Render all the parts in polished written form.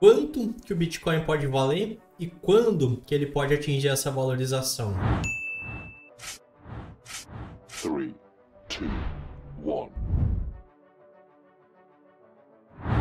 Quanto que o Bitcoin pode valer e quando que ele pode atingir essa valorização? 3, 2, 1.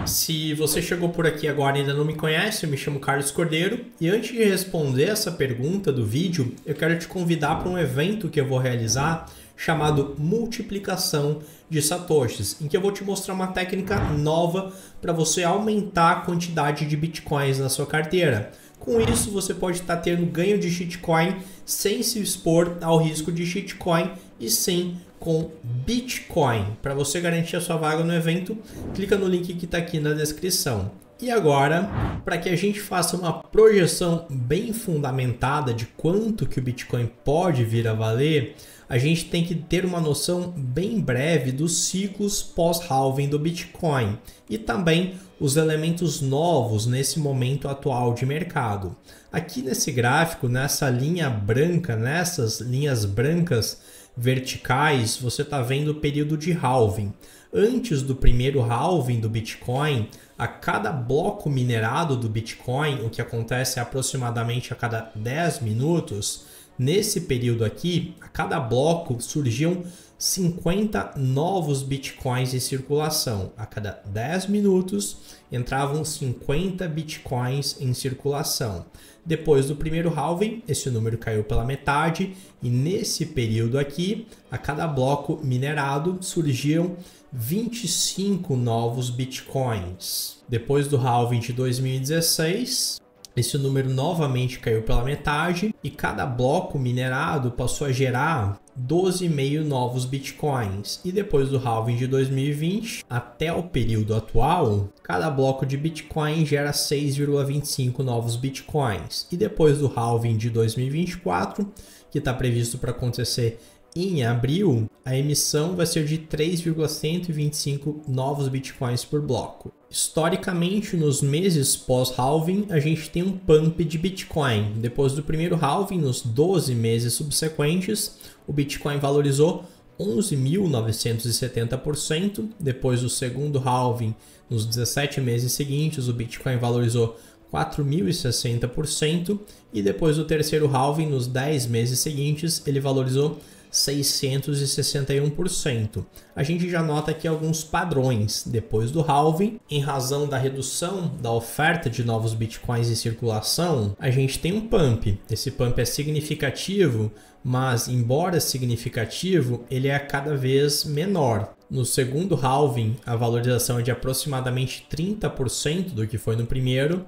Se você chegou por aqui agora e ainda não me conhece, eu me chamo Carlos Cordeiro e antes de responder essa pergunta do vídeo, eu quero te convidar para um evento que eu vou realizar chamado Multiplicação de Satoshis, em que eu vou te mostrar uma técnica nova para você aumentar a quantidade de Bitcoins na sua carteira. Com isso, você pode estar tendo ganho de shitcoin sem se expor ao risco de shitcoin e sim com Bitcoin. Para você garantir a sua vaga no evento, clica no link que está aqui na descrição. E agora, para que a gente faça uma projeção bem fundamentada de quanto que o Bitcoin pode vir a valer, a gente tem que ter uma noção bem breve dos ciclos pós-halving do Bitcoin e também os elementos novos nesse momento atual de mercado. Aqui nesse gráfico, nessa linha branca, nessas linhas brancas verticais, você está vendo o período de halving. Antes do primeiro halving do Bitcoin, a cada bloco minerado do Bitcoin, o que acontece aproximadamente a cada 10 minutos, nesse período aqui, a cada bloco surgiam 50 novos Bitcoins em circulação. A cada 10 minutos entravam 50 Bitcoins em circulação. Depois do primeiro halving, esse número caiu pela metade e nesse período aqui, a cada bloco minerado surgiam 25 novos Bitcoins. Depois do halving de 2016, esse número novamente caiu pela metade e cada bloco minerado passou a gerar 12,5 novos Bitcoins. E depois do halving de 2020 até o período atual, cada bloco de Bitcoin gera 6,25 novos Bitcoins. E depois do halving de 2024, que está previsto para acontecer em abril, a emissão vai ser de 3,125 novos Bitcoins por bloco. Historicamente, nos meses pós-halving, a gente tem um pump de Bitcoin. Depois do primeiro halving, nos 12 meses subsequentes, o Bitcoin valorizou 11.970%. Depois do segundo halving, nos 17 meses seguintes, o Bitcoin valorizou 4.060%. E depois do terceiro halving, nos 10 meses seguintes, ele valorizou 661%. A gente já nota aqui alguns padrões. Depois do halving, em razão da redução da oferta de novos Bitcoins em circulação, a gente tem um pump. Esse pump é significativo, mas embora significativo, ele é cada vez menor. No segundo halving, a valorização é de aproximadamente 30% do que foi no primeiro,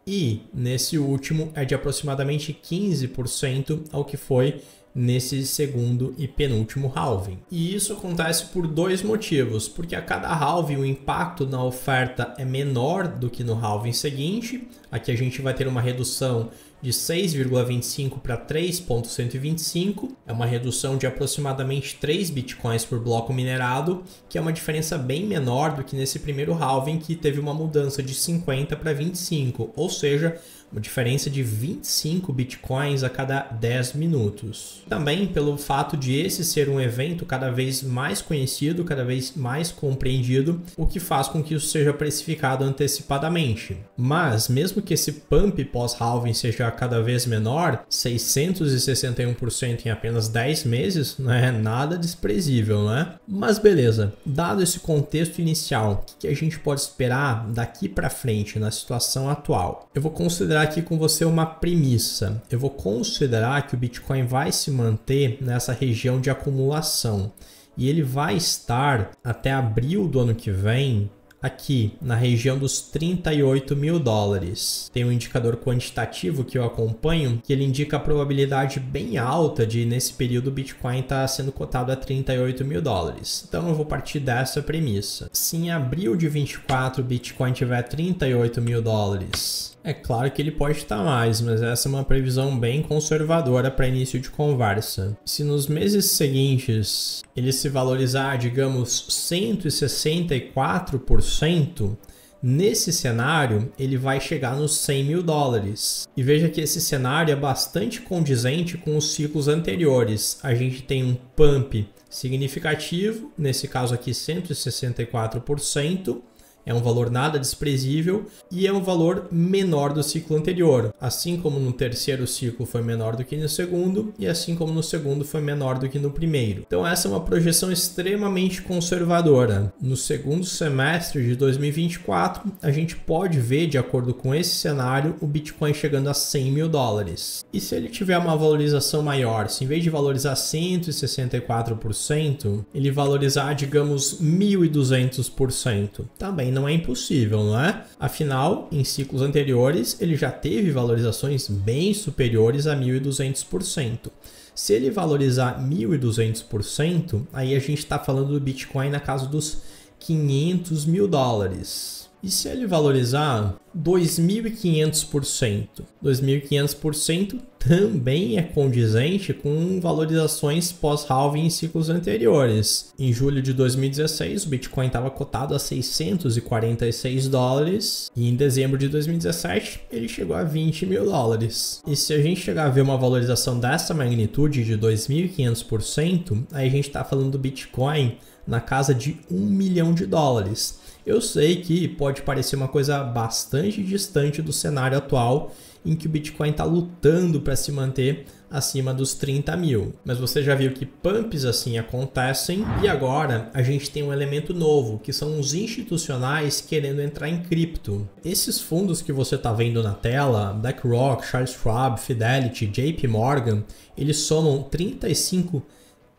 e nesse último é de aproximadamente 15% ao que foi nesse segundo e penúltimo halving. E isso acontece por dois motivos, porque a cada halving o impacto na oferta é menor do que no halving seguinte. Aqui a gente vai ter uma redução de 6,25 para 3,125, é uma redução de aproximadamente 3 Bitcoins por bloco minerado, que é uma diferença bem menor do que nesse primeiro halving, que teve uma mudança de 50 para 25, ou seja, uma diferença de 25 Bitcoins a cada 10 minutos. Também pelo fato de esse ser um evento cada vez mais conhecido, cada vez mais compreendido, o que faz com que isso seja precificado antecipadamente. Mas mesmo que esse pump pós-halving seja cada vez menor, 661% em apenas 10 meses, não é nada desprezível, né? Mas beleza, dado esse contexto inicial, o que a gente pode esperar daqui para frente na situação atual? Eu vou considerar aqui com você uma premissa. Eu vou considerar que o Bitcoin vai se manter nessa região de acumulação e ele vai estar até abril do ano que vem aqui na região dos 38 mil dólares. Tem um indicador quantitativo que eu acompanho que ele indica a probabilidade bem alta de nesse período o Bitcoin estar sendo cotado a 38 mil dólares. Então eu vou partir dessa premissa. Se em abril de 24 o Bitcoin tiver 38 mil dólares, é claro que ele pode estar mais, mas essa é uma previsão bem conservadora para início de conversa. Se nos meses seguintes ele se valorizar, digamos, 164%, nesse cenário ele vai chegar nos 100 mil dólares. E veja que esse cenário é bastante condizente com os ciclos anteriores. A gente tem um pump significativo, nesse caso aqui 164%, É um valor nada desprezível e é um valor menor do ciclo anterior. Assim como no terceiro ciclo foi menor do que no segundo e assim como no segundo foi menor do que no primeiro. Então essa é uma projeção extremamente conservadora. No segundo semestre de 2024, a gente pode ver, de acordo com esse cenário, o Bitcoin chegando a 100 mil dólares. E se ele tiver uma valorização maior, se em vez de valorizar 164%, ele valorizar, digamos, 1.200%, também não é impossível, não é? Afinal, em ciclos anteriores, ele já teve valorizações bem superiores a 1.200%. Se ele valorizar 1.200%, aí a gente está falando do Bitcoin na casa dos 500 mil dólares. E se ele valorizar 2.500%? 2.500% também é condizente com valorizações pós-halving em ciclos anteriores. Em julho de 2016, o Bitcoin estava cotado a 646 dólares e em dezembro de 2017 ele chegou a 20 mil dólares. E se a gente chegar a ver uma valorização dessa magnitude de 2.500%, aí a gente está falando do Bitcoin na casa de 1 milhão de dólares. Eu sei que pode parecer uma coisa bastante distante do cenário atual, em que o Bitcoin está lutando para se manter acima dos 30 mil. Mas você já viu que pumps assim acontecem e agora a gente tem um elemento novo, que são os institucionais querendo entrar em cripto. Esses fundos que você está vendo na tela, BlackRock, Charles Schwab, Fidelity, JP Morgan, eles somam 35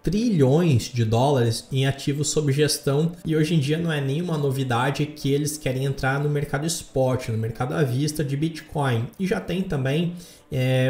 trilhões de dólares em ativos sob gestão e hoje em dia não é nenhuma novidade que eles querem entrar no mercado spot, no mercado à vista de Bitcoin, e já tem também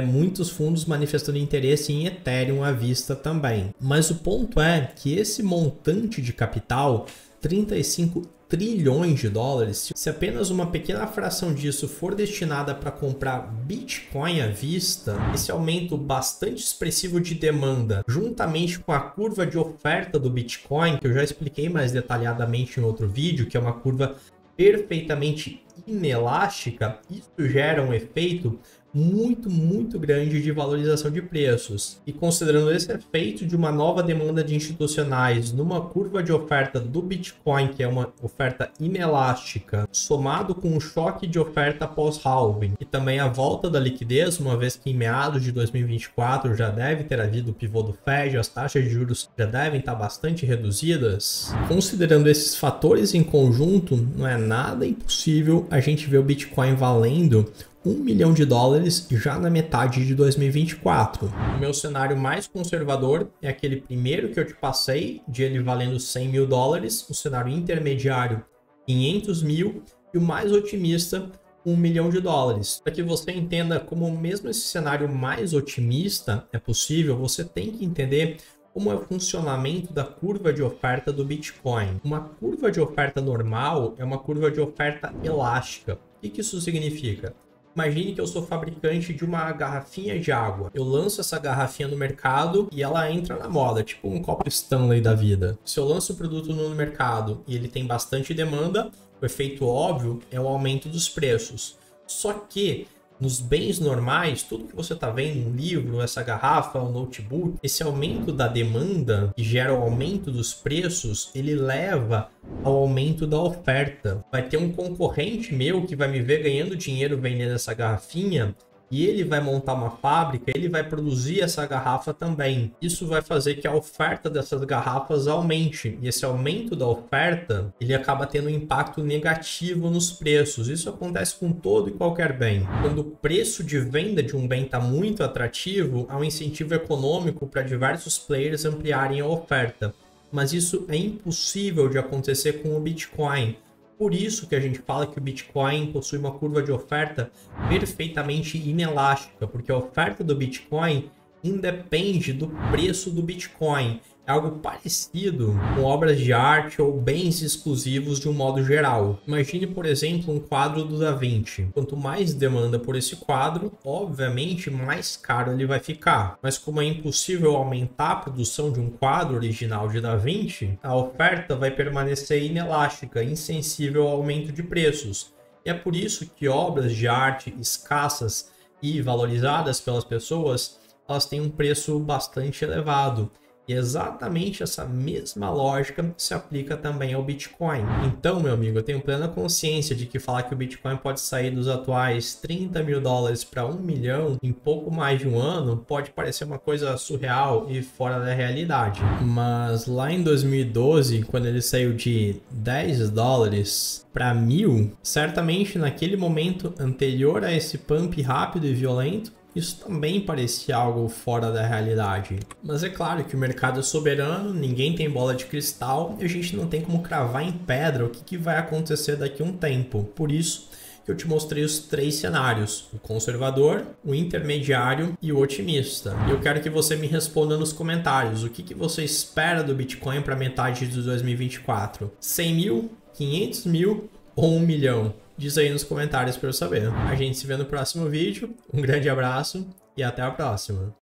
muitos fundos manifestando interesse em Ethereum à vista também. Mas o ponto é que esse montante de capital, 35 trilhões de dólares, se apenas uma pequena fração disso for destinada para comprar Bitcoin à vista, esse aumento bastante expressivo de demanda, juntamente com a curva de oferta do Bitcoin, que eu já expliquei mais detalhadamente em outro vídeo, que é uma curva perfeitamente inelástica, isso gera um efeito muito grande de valorização de preços. E considerando esse efeito de uma nova demanda de institucionais numa curva de oferta do Bitcoin, que é uma oferta inelástica, somado com um choque de oferta pós-halving e também a volta da liquidez, uma vez que em meados de 2024 já deve ter havido o pivô do Fed, as taxas de juros já devem estar bastante reduzidas. Considerando esses fatores em conjunto, não é nada impossível a gente ver o Bitcoin valendo 1 milhão de dólares já na metade de 2024. O meu cenário mais conservador é aquele primeiro que eu te passei, de ele valendo 100 mil dólares, o cenário intermediário 500 mil e o mais otimista 1 milhão de dólares. Para que você entenda como mesmo esse cenário mais otimista é possível, você tem que entender como é o funcionamento da curva de oferta do Bitcoin. Uma curva de oferta normal é uma curva de oferta elástica. O que isso significa? Imagine que eu sou fabricante de uma garrafinha de água. Eu lanço essa garrafinha no mercado e ela entra na moda, tipo um copo Stanley da vida. Se eu lanço o produto no mercado e ele tem bastante demanda, o efeito óbvio é o aumento dos preços. Só que nos bens normais, tudo que você está vendo, um livro, essa garrafa, um notebook, esse aumento da demanda que gera o aumento dos preços, ele leva ao aumento da oferta. Vai ter um concorrente meu que vai me ver ganhando dinheiro vendendo essa garrafinha e ele vai montar uma fábrica, ele vai produzir essa garrafa também. Isso vai fazer que a oferta dessas garrafas aumente. E esse aumento da oferta, ele acaba tendo um impacto negativo nos preços. Isso acontece com todo e qualquer bem. Quando o preço de venda de um bem está muito atrativo, há um incentivo econômico para diversos players ampliarem a oferta. Mas isso é impossível de acontecer com o Bitcoin. Por isso que a gente fala que o Bitcoin possui uma curva de oferta perfeitamente inelástica, porque a oferta do Bitcoin independe do preço do Bitcoin. É algo parecido com obras de arte ou bens exclusivos de um modo geral. Imagine, por exemplo, um quadro do Da Vinci. Quanto mais demanda por esse quadro, obviamente mais caro ele vai ficar. Mas como é impossível aumentar a produção de um quadro original de Da Vinci, a oferta vai permanecer inelástica, insensível ao aumento de preços. E é por isso que obras de arte escassas e valorizadas pelas pessoas, elas têm um preço bastante elevado. E exatamente essa mesma lógica se aplica também ao Bitcoin. Então, meu amigo, eu tenho plena consciência de que falar que o Bitcoin pode sair dos atuais 30 mil dólares para 1 milhão em pouco mais de um ano pode parecer uma coisa surreal e fora da realidade. Mas lá em 2012, quando ele saiu de 10 dólares para 1.000, certamente naquele momento anterior a esse pump rápido e violento, isso também parecia algo fora da realidade. Mas é claro que o mercado é soberano, ninguém tem bola de cristal e a gente não tem como cravar em pedra o que vai acontecer daqui a um tempo. Por isso que eu te mostrei os 3 cenários: o conservador, o intermediário e o otimista. E eu quero que você me responda nos comentários o que você espera do Bitcoin para metade de 2024. 100 mil, 500 mil ou 1 milhão? Diz aí nos comentários para eu saber. A gente se vê no próximo vídeo. Um grande abraço e até a próxima.